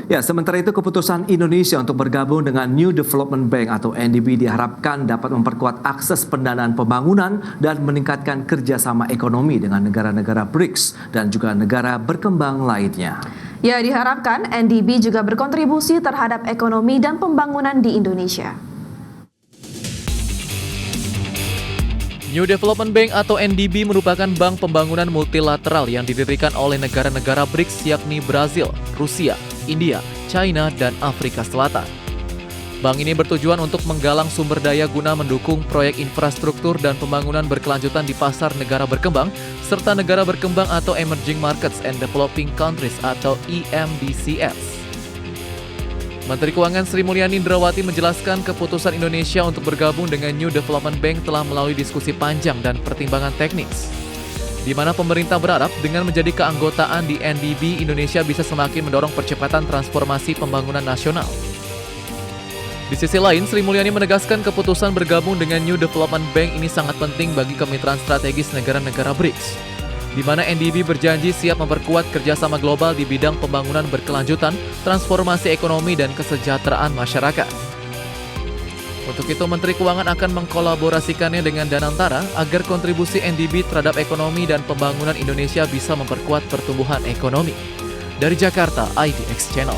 Ya, sementara itu keputusan Indonesia untuk bergabung dengan New Development Bank atau NDB diharapkan dapat memperkuat akses pendanaan pembangunan dan meningkatkan kerjasama ekonomi dengan negara-negara BRICS dan juga negara berkembang lainnya. Ya, diharapkan NDB juga berkontribusi terhadap ekonomi dan pembangunan di Indonesia. New Development Bank atau NDB merupakan bank pembangunan multilateral yang didirikan oleh negara-negara BRICS yakni Brazil, Rusia, India, China, dan Afrika Selatan. Bank ini bertujuan untuk menggalang sumber daya guna mendukung proyek infrastruktur dan pembangunan berkelanjutan di pasar negara berkembang, serta negara berkembang atau Emerging Markets and Developing Countries atau EMDCS. Menteri Keuangan Sri Mulyani Indrawati menjelaskan keputusan Indonesia untuk bergabung dengan New Development Bank telah melalui diskusi panjang dan pertimbangan teknis, di mana pemerintah berharap dengan menjadi keanggotaan di NDB, Indonesia bisa semakin mendorong percepatan transformasi pembangunan nasional. Di sisi lain, Sri Mulyani menegaskan keputusan bergabung dengan New Development Bank ini sangat penting bagi kemitraan strategis negara-negara BRICS, di mana NDB berjanji siap memperkuat kerjasama global di bidang pembangunan berkelanjutan, transformasi ekonomi, dan kesejahteraan masyarakat. Untuk itu, Menteri Keuangan akan mengkolaborasikannya dengan Danantara agar kontribusi NDB terhadap ekonomi dan pembangunan Indonesia bisa memperkuat pertumbuhan ekonomi. Dari Jakarta, IDX Channel.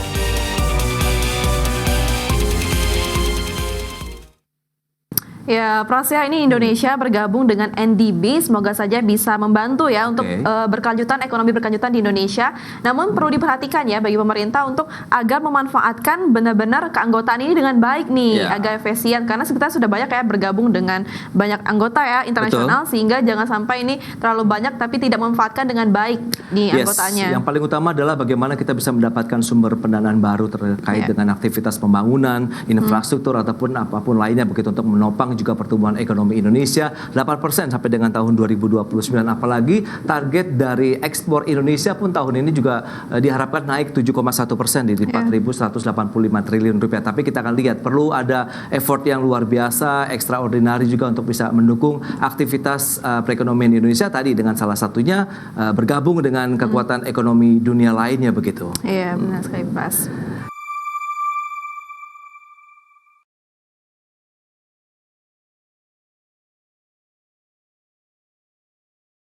Ya, Prasya, ini Indonesia bergabung dengan NDB, semoga saja bisa membantu ya untuk berkelanjutan, ekonomi berkelanjutan di Indonesia. Namun perlu diperhatikan ya bagi pemerintah untuk agar memanfaatkan benar-benar keanggotaan ini dengan baik nih, agak efisien, karena kita sudah banyak ya bergabung dengan banyak anggota ya internasional, sehingga jangan sampai ini terlalu banyak tapi tidak memanfaatkan dengan baik nih anggotanya. Yang paling utama adalah bagaimana kita bisa mendapatkan sumber pendanaan baru terkait dengan aktivitas pembangunan, infrastruktur ataupun apapun lainnya begitu untuk menopang juga pertumbuhan ekonomi Indonesia 8% sampai dengan tahun 2029. Apalagi target dari ekspor Indonesia pun tahun ini juga diharapkan naik 7,1% di 4.185 triliun rupiah. Tapi kita akan lihat perlu ada effort yang luar biasa, extraordinary juga untuk bisa mendukung aktivitas perekonomian Indonesia tadi dengan salah satunya bergabung dengan kekuatan ekonomi dunia lainnya begitu. Iya, benar sekali, Mas.